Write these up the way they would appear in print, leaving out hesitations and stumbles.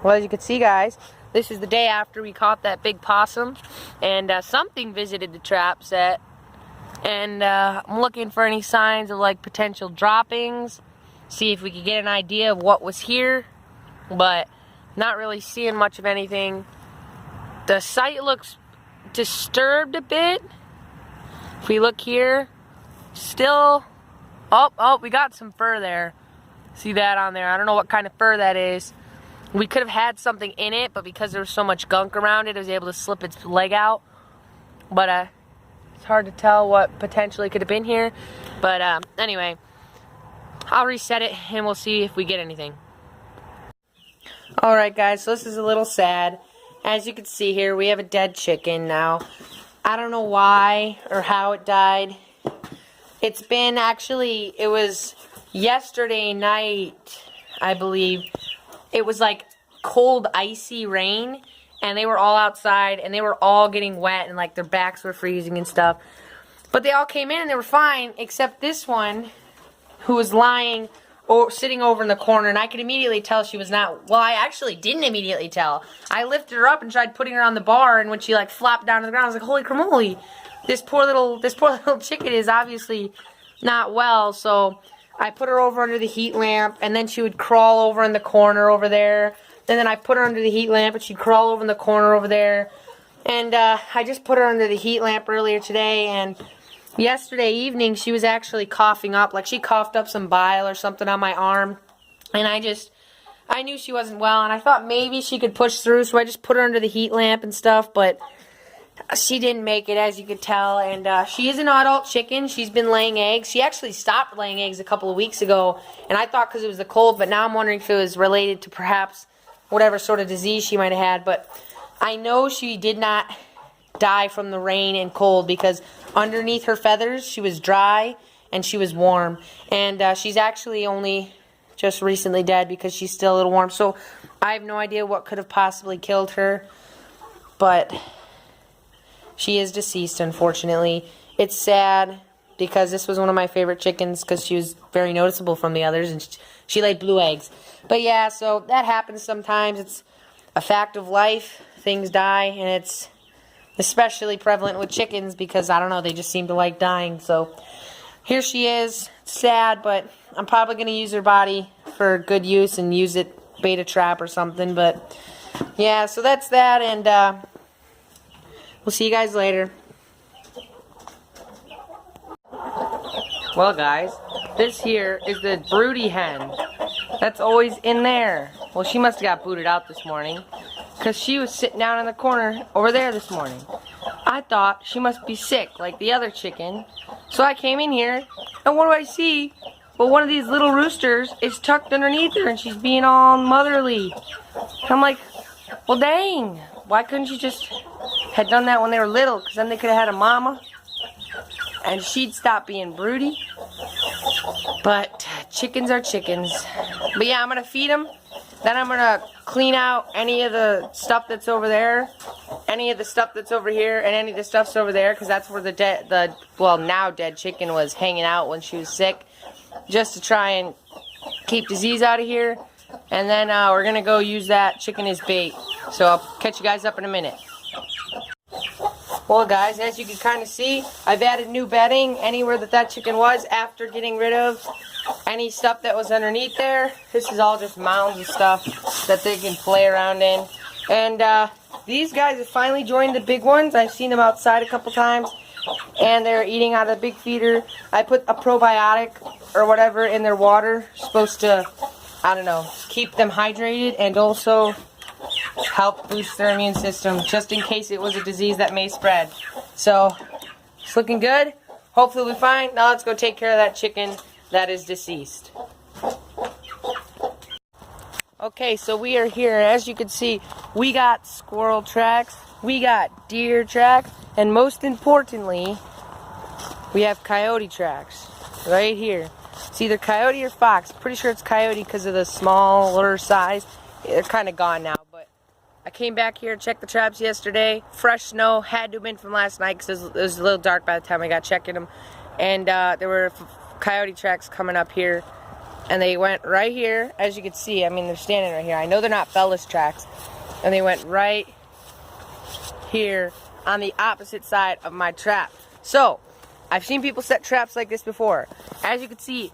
Well, as you can see, guys, this is the day after we caught that big possum, and something visited the trap set, and I'm looking for any signs of like potential droppings, see if we could get an idea of what was here, but not really seeing much of anything. The site looks disturbed a bit. If we look here, still, oh, we got some fur there. See that on there? I don't know what kind of fur that is. We could have had something in it, but because there was so much gunk around it, it was able to slip its leg out. But it's hard to tell what potentially could have been here. But anyway, I'll reset it and we'll see if we get anything. Alright guys, so this is a little sad. As you can see here, we have a dead chicken now. I don't know why or how it died. It's been actually, it was yesterday night, I believe. It was like cold, icy rain, and they were all outside, and they were all getting wet, and like their backs were freezing and stuff. But they all came in and they were fine, except this one, who was lying or sitting over in the corner, and I could immediately tell she was not, well, I actually didn't immediately tell. I lifted her up and tried putting her on the bar, and when she like flopped down to the ground, I was like, holy cramoly, this poor little chicken is obviously not well. So I put her over under the heat lamp, and then she would crawl over in the corner over there. And then I put her under the heat lamp, and she'd crawl over in the corner over there. And I just put her under the heat lamp earlier today, and yesterday evening she was actually coughing up, like she coughed up some bile or something on my arm. And I knew she wasn't well, and I thought maybe she could push through, so I just put her under the heat lamp and stuff, but she didn't make it, as you could tell. And she is an adult chicken. She's been laying eggs. She actually stopped laying eggs a couple of weeks ago, and I thought because it was the cold, but now I'm wondering if it was related to perhaps whatever sort of disease she might have had. But I know she did not die from the rain and cold, because underneath her feathers she was dry and she was warm. And she's actually only just recently dead because she's still a little warm. So I have no idea what could have possibly killed her, but she is deceased, unfortunately. It's sad because this was one of my favorite chickens because she was very noticeable from the others, and she laid blue eggs. But yeah, so that happens sometimes. It's a fact of life. Things die, and it's especially prevalent with chickens because, I don't know, they just seem to like dying. So here she is. Sad, but I'm probably going to use her body for good use and use it bait a trap or something. But yeah, so that's that, and we'll see you guys later. Well guys, this here is the broody hen that's always in there. Well, she must have got booted out this morning because she was sitting down in the corner over there this morning. I thought she must be sick like the other chicken, so I came in here, and what do I see? Well, one of these little roosters is tucked underneath her, and she's being all motherly. I'm like, well dang, why couldn't you just had done that when they were little, because then they could have had a mama and she'd stop being broody. But chickens are chickens. But yeah, I'm going to feed them. Then I'm going to clean out any of the stuff that's over there, any of the stuff that's over here, and any of the stuff's over there, because that's where the now dead chicken was hanging out when she was sick, just to try and keep disease out of here. And then we're going to go use that chicken as bait. So I'll catch you guys up in a minute. Well guys, as you can kind of see, I've added new bedding anywhere that chicken was after getting rid of any stuff that was underneath there. This is all just mounds of stuff that they can play around in. And these guys have finally joined the big ones. I've seen them outside a couple times, and they're eating out of the big feeder. I put a probiotic or whatever in their water, supposed to, I don't know, keep them hydrated and also help boost their immune system, just in case it was a disease that may spread. So it's looking good. Hopefully we'll be fine. Now let's go take care of that chicken that is deceased. Okay, so we are here. As you can see, we got squirrel tracks, we got deer tracks, and most importantly, we have coyote tracks right here. It's either coyote or fox. Pretty sure it's coyote because of the smaller size. They're kind of gone now, but I came back here, checked the traps yesterday. Fresh snow, had to have been from last night because it was a little dark by the time I got checking them. And there were coyote tracks coming up here. And they went right here, as you can see. I mean, they're standing right here. I know they're not Fellas tracks. And they went right here on the opposite side of my trap. So, I've seen people set traps like this before. As you can see,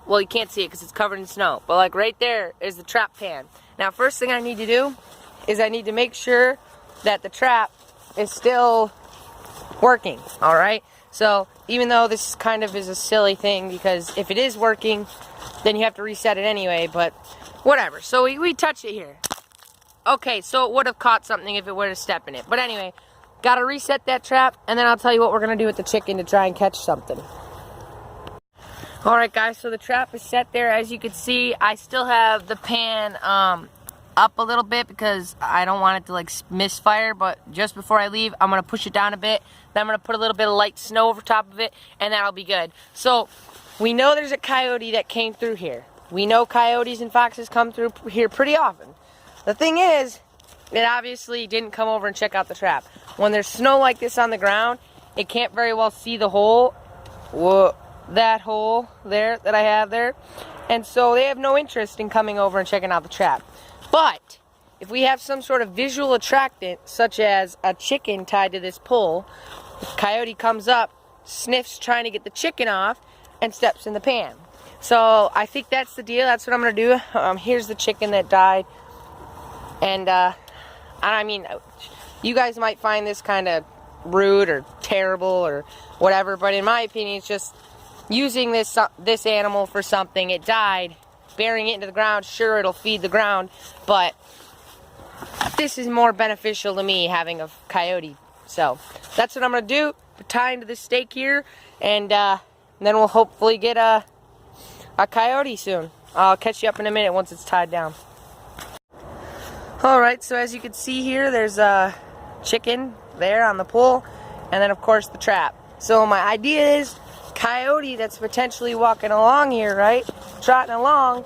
well, you can't see it because it's covered in snow. But like right there is the trap pan. Now, first thing I need to do is I need to make sure that the trap is still working, all right? So, even though this kind of is a silly thing, because if it is working, then you have to reset it anyway, but whatever. So we touch it here. Okay, so it would have caught something if it would have stepped in it. But anyway, gotta reset that trap, and then I'll tell you what we're gonna do with the chicken to try and catch something. Alright guys, so the trap is set there. As you can see, I still have the pan up a little bit because I don't want it to like misfire, but just before I leave, I'm gonna push it down a bit. Then I'm gonna put a little bit of light snow over top of it, and that'll be good. So, we know there's a coyote that came through here. We know coyotes and foxes come through here pretty often. The thing is, it obviously didn't come over and check out the trap. When there's snow like this on the ground, it can't very well see the hole. Whoa, that hole there that I have there. And so they have no interest in coming over and checking out the trap. But if we have some sort of visual attractant, such as a chicken tied to this pole, the coyote comes up, sniffs trying to get the chicken off, and steps in the pan. So I think that's the deal. That's what I'm going to do. Here's the chicken that died. And I mean, you guys might find this kind of rude or terrible or whatever, but in my opinion, it's just using this animal for something. It died. Burying it into the ground, sure, it'll feed the ground, but this is more beneficial to me, having a coyote. So that's what I'm going to do. Tie into this stake here, and then we'll hopefully get a coyote soon. I'll catch you up in a minute once it's tied down. Alright, so as you can see here, there's a chicken there on the pole, and then of course the trap. So my idea is, coyote that's potentially walking along here, right, trotting along,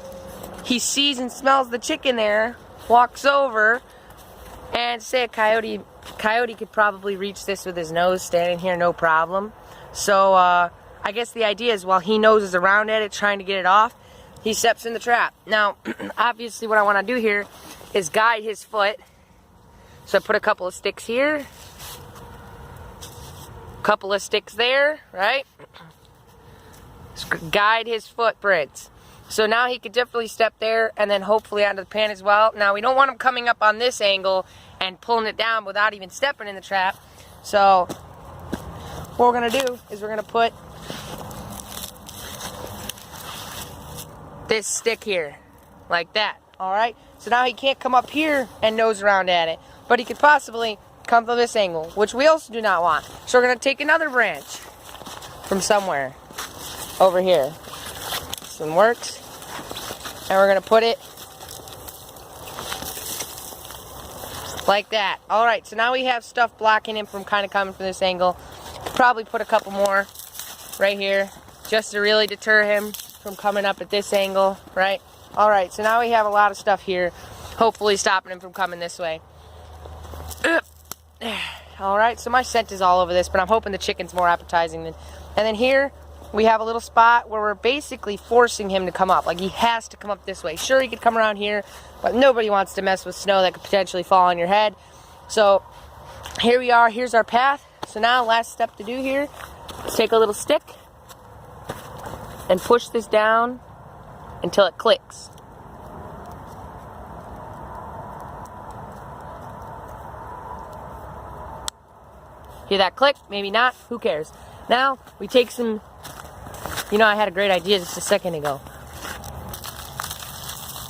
he sees and smells the chicken there, walks over, and say a coyote could probably reach this with his nose standing here, no problem. So I guess the idea is while he noses around at it trying to get it off, he steps in the trap. Now obviously what I want to do here is guide his foot. So I put a couple of sticks here, a couple of sticks there, right? Guide his footprints. So now he could definitely step there and then hopefully onto the pan as well. Now we don't want him coming up on this angle and pulling it down without even stepping in the trap. So what we're going to do is we're going to put this stick here, like that. Alright? So now he can't come up here and nose around at it. But he could possibly come from this angle, which we also do not want. So we're going to take another branch from somewhere over here. This one works. And we're going to put it like that. Alright, so now we have stuff blocking him from kind of coming from this angle. Probably put a couple more right here just to really deter him from coming up at this angle, right? Alright, so now we have a lot of stuff here, hopefully stopping him from coming this way. Alright, so my scent is all over this, but I'm hoping the chicken's more appetizing than... And then here, we have a little spot where we're basically forcing him to come up. Like, he has to come up this way. Sure, he could come around here, but nobody wants to mess with snow that could potentially fall on your head. So, here we are. Here's our path. So now, last step to do here is take a little stick and push this down until it clicks. Hear that click? Maybe not. Who cares? Now, we take some... You know, I had a great idea just a second ago.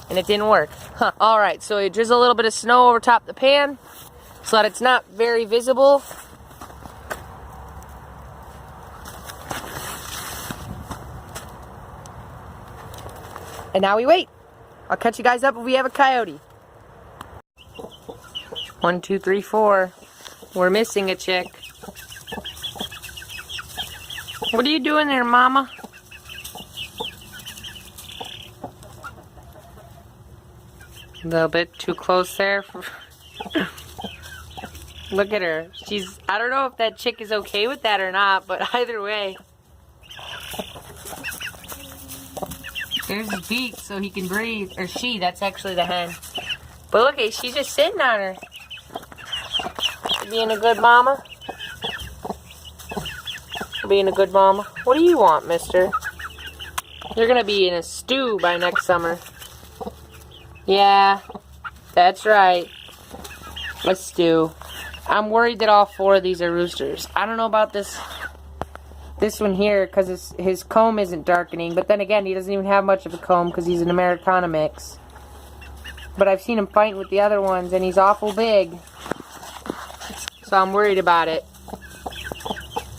And it didn't work. Huh. Alright, so you drizzle a little bit of snow over top the pan so that it's not very visible. And now we wait. I'll catch you guys up if we have a coyote. 1, 2, 3, 4. We're missing a chick. What are you doing there, Mama? A little bit too close there. Look at her. I don't know if that chick is okay with that or not, but either way. There's his beak so he can breathe. Or she, that's actually the hen. But look, she's just sitting on her. Being a good mama. Being a good mama. What do you want, mister? You're gonna be in a stew by next summer. Yeah, that's right. A stew. I'm worried that all 4 of these are roosters. I don't know about this one here because his comb isn't darkening. But then again, he doesn't even have much of a comb because he's an Americana mix. But I've seen him fighting with the other ones and he's awful big. So I'm worried about it.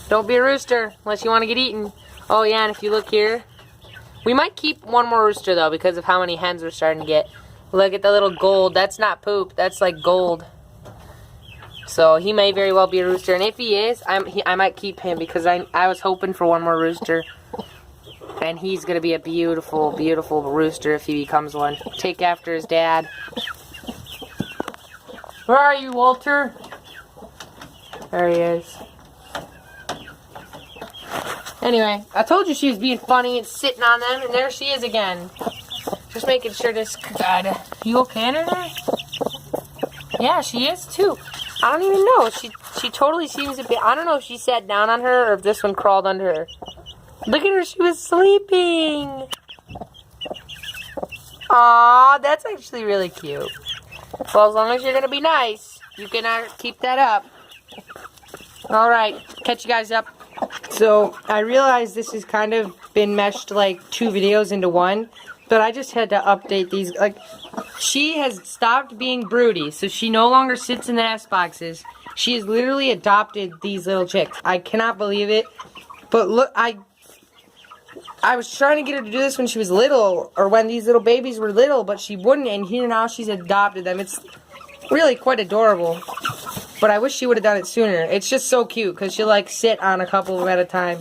Don't be a rooster unless you want to get eaten. Oh yeah, and if you look here, we might keep one more rooster though because of how many hens we're starting to get. Look at the little gold. That's not poop. That's like gold. So he may very well be a rooster. And if he is, I might keep him because I was hoping for one more rooster. And he's going to be a beautiful, beautiful rooster if he becomes one. Take after his dad. Where are you, Walter? There he is. Anyway, I told you she was being funny and sitting on them, and there she is again. Just making sure this... God, you okay under there? Yeah, she is too. I don't even know. She totally seems to be... I don't know if she sat down on her or if this one crawled under her. Look at her. She was sleeping. Aw, that's actually really cute. Well, as long as you're going to be nice, you can keep that up. Alright, catch you guys up. So, I realize this has kind of been meshed like 2 videos into one. But I just had to update these. Like, she has stopped being broody, so she no longer sits in the nest boxes. She has literally adopted these little chicks. I cannot believe it. But look, I was trying to get her to do this when she was little, or when these little babies were little, but she wouldn't, and here now she's adopted them. It's really quite adorable. But I wish she would have done it sooner. It's just so cute, because she'll like sit on a couple of them at a time.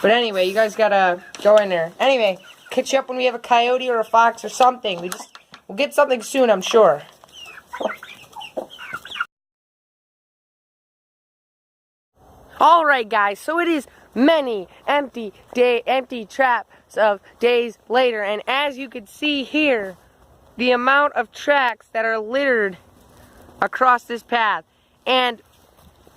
But anyway, you guys gotta go in there. Anyway, catch you up when we have a coyote or a fox or something. We'll get something soon, I'm sure. Alright guys, so it is many empty traps of days later, and as you can see here, the amount of tracks that are littered across this path. And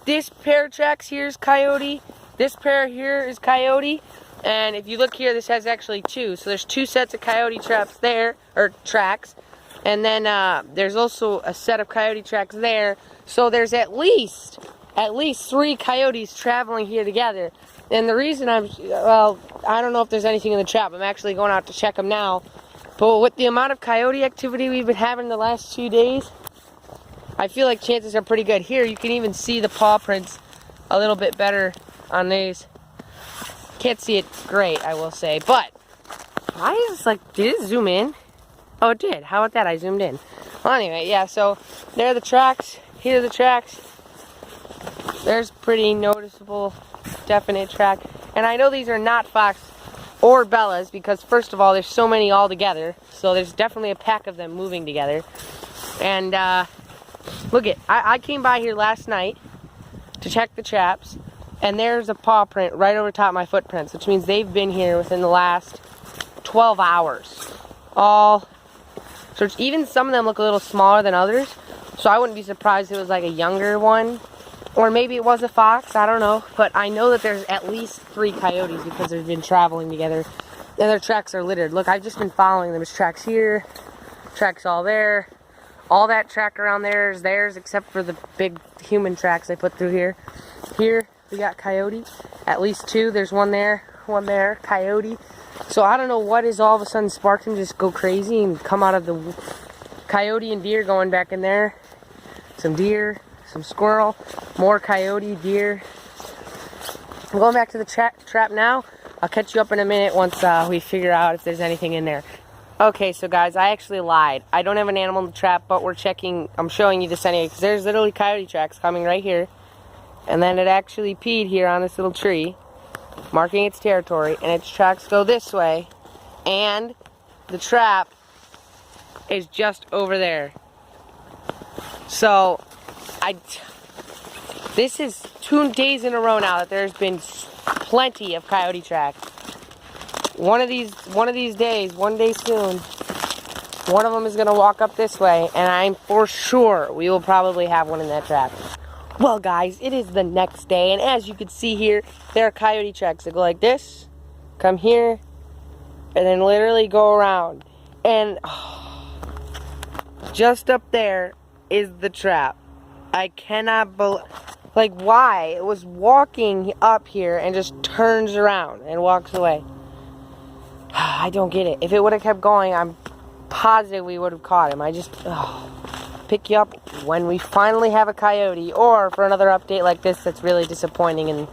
this pair of tracks here is Coyote, this pair here is Coyote, and if you look here, this has actually 2. So there's 2 sets of Coyote traps there, or tracks, and then there's also a set of Coyote tracks there. So there's at least 3 coyotes traveling here together. And the reason I don't know if there's anything in the trap. I'm actually going out to check them now. But with the amount of coyote activity we've been having the last 2 days, I feel like chances are pretty good. Here, you can even see the paw prints a little bit better on these. Can't see it great, I will say. But, why is this like, did it zoom in? Oh, it did. How about that? I zoomed in. Well, anyway, yeah, so there are the tracks. Here are the tracks. There's pretty noticeable, definite track. And I know these are not fox or Bellas because, first of all, there's so many all together. So there's definitely a pack of them moving together. And look it, I came by here last night to check the traps, and there's a paw print right over top of my footprints, which means they've been here within the last 12 hours. So even some of them look a little smaller than others. So I wouldn't be surprised if it was like a younger one. Or maybe it was a fox, I don't know. But I know that there's at least 3 coyotes because they've been traveling together. And their tracks are littered. Look, I've just been following them. There's tracks here, tracks all there. All that track around there is theirs except for the big human tracks I put through here. Here, we got coyote. At least 2. There's one there, coyote. So I don't know what is all of a sudden sparked him just go crazy and come out of the coyote and deer going back in there. Some deer. Some squirrel, more coyote, deer. I'm going back to the trap now. I'll catch you up in a minute once we figure out if there's anything in there. Okay, so guys, I actually lied. I don't have an animal in the trap, but we're checking. I'm showing you this anyway, because there's literally coyote tracks coming right here. And then it actually peed here on this little tree, marking its territory, and its tracks go this way. And the trap is just over there. So this is 2 days in a row now that there's been plenty of coyote tracks. one of these days, one day soon, one of them is gonna walk up this way, and I'm for sure we will probably have one in that trap. Well, guys, it is the next day, and as you can see here, there are coyote tracks that go like this, come here, and then literally go around. And just up there is the trap. I cannot believe, like, why? It was walking up here and just turns around and walks away. I don't get it. If it would have kept going, I'm positive we would have caught him. I just, pick you up when we finally have a coyote, or for another update like this that's really disappointing,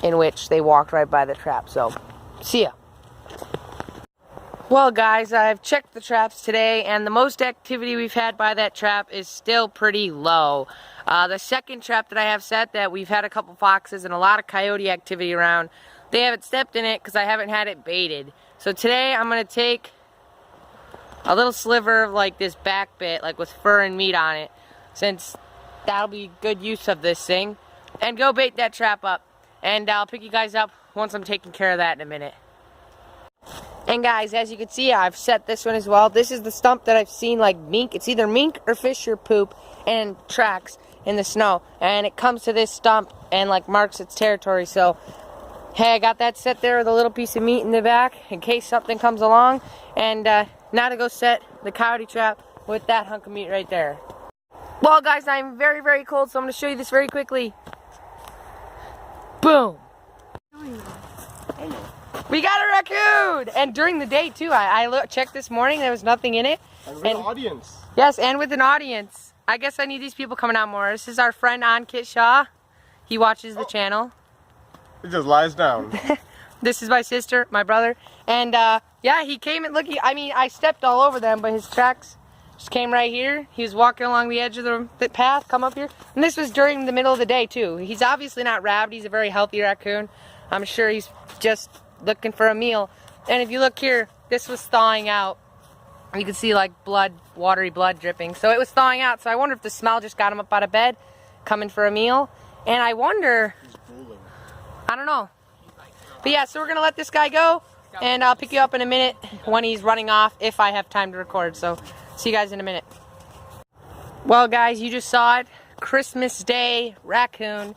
in which they walked right by the trap. So, see ya. Well, guys, I've checked the traps today, and the most activity we've had by that trap is still pretty low. The second trap that I have set, that we've had a couple foxes and a lot of coyote activity around, they haven't stepped in it because I haven't had it baited. So today I'm going to take a little sliver of like this back bit, like with fur and meat on it, since that'll be good use of this thing, and go bait that trap up. And I'll pick you guys up once I'm taking care of that in a minute. And guys, as you can see, I've set this one as well. This is the stump that I've seen like mink. It's either mink or fisher poop and tracks in the snow. And it comes to this stump and like marks its territory. So, hey, I got that set there with a little piece of meat in the back in case something comes along. And now to go set the coyote trap with that hunk of meat right there. Well, guys, I'm very, very cold, so I'm going to show you this very quickly. Boom. We got a raccoon! And during the day, too. I checked this morning. There was nothing in it. And with an audience. Yes, and with an audience. I guess I need these people coming out more. This is our friend Ankit Shah. He watches the channel. He just lies down. This is my sister, my brother. And, yeah, he came and look. I mean, I stepped all over them, but his tracks just came right here. He was walking along the edge of the path, come up here. And this was during the middle of the day, too. He's obviously not rabid. He's a very healthy raccoon. I'm sure he's just looking for a meal. And if you look here, this was thawing out. You can see like blood, watery blood dripping. So it was thawing out. So I wonder if the smell just got him up out of bed, coming for a meal. And I wonder, I don't know. But yeah, so we're gonna let this guy go, and I'll pick you up in a minute when he's running off, if I have time to record. So see you guys in a minute. Well, guys, you just saw it. Christmas Day raccoon.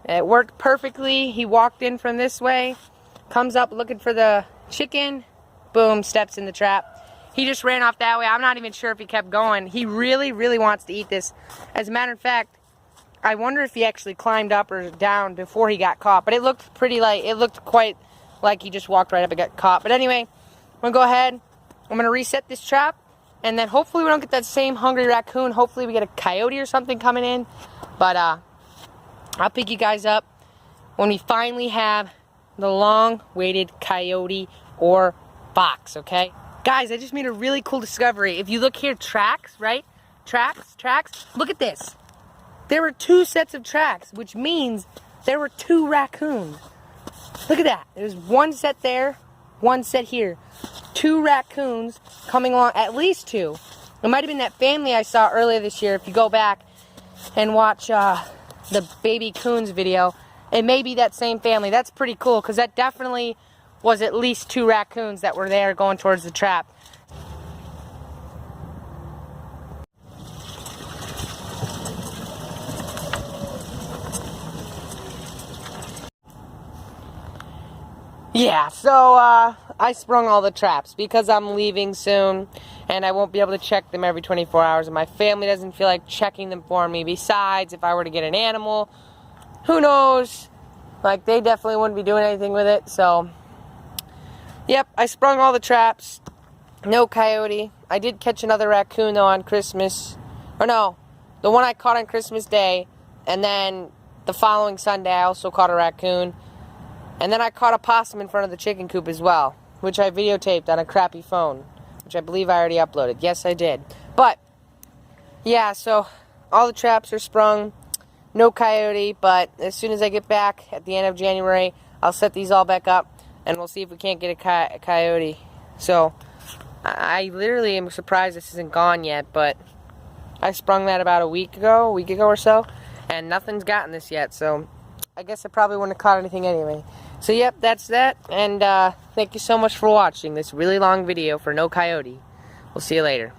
It worked perfectly. He walked in from this way, comes up looking for the chicken, boom, steps in the trap. He just ran off that way. I'm not even sure if he kept going. He really, really wants to eat this. As a matter of fact, I wonder if he actually climbed up or down before he got caught. But it looked pretty like, it looked quite like he just walked right up and got caught. But anyway, I'm going to go ahead. I'm going to reset this trap. And then hopefully we don't get that same hungry raccoon. Hopefully we get a coyote or something coming in. But I'll pick you guys up when we finally have the long-awaited coyote or fox, okay? Guys, I just made a really cool discovery. If you look here, tracks, right? Tracks. Look at this. There were 2 sets of tracks, which means there were 2 raccoons. Look at that. There's 1 set there, 1 set here. 2 raccoons coming along, at least 2. It might have been that family I saw earlier this year. If you go back and watch the baby coons video, it may be that same family. That's pretty cool, because that definitely was at least 2 raccoons that were there going towards the trap. Yeah, so I sprung all the traps because I'm leaving soon and I won't be able to check them every 24 hours, and my family doesn't feel like checking them for me. Besides, if I were to get an animal, who knows? Like, they definitely wouldn't be doing anything with it. So yep, I sprung all the traps. No coyote. I did catch another raccoon though on Christmas. Or no, the one I caught on Christmas Day, and then the following Sunday I also caught a raccoon. And then I caught a possum in front of the chicken coop as well, which I videotaped on a crappy phone, which I believe I already uploaded. Yes, I did. But yeah, so all the traps are sprung. No coyote, but as soon as I get back at the end of January, I'll set these all back up, and we'll see if we can't get a coyote. So I literally am surprised this isn't gone yet, but I sprung that about a week ago or so, and nothing's gotten this yet, so I guess I probably wouldn't have caught anything anyway. So yep, that's that. And thank you so much for watching this really long video for no coyote. We'll see you later.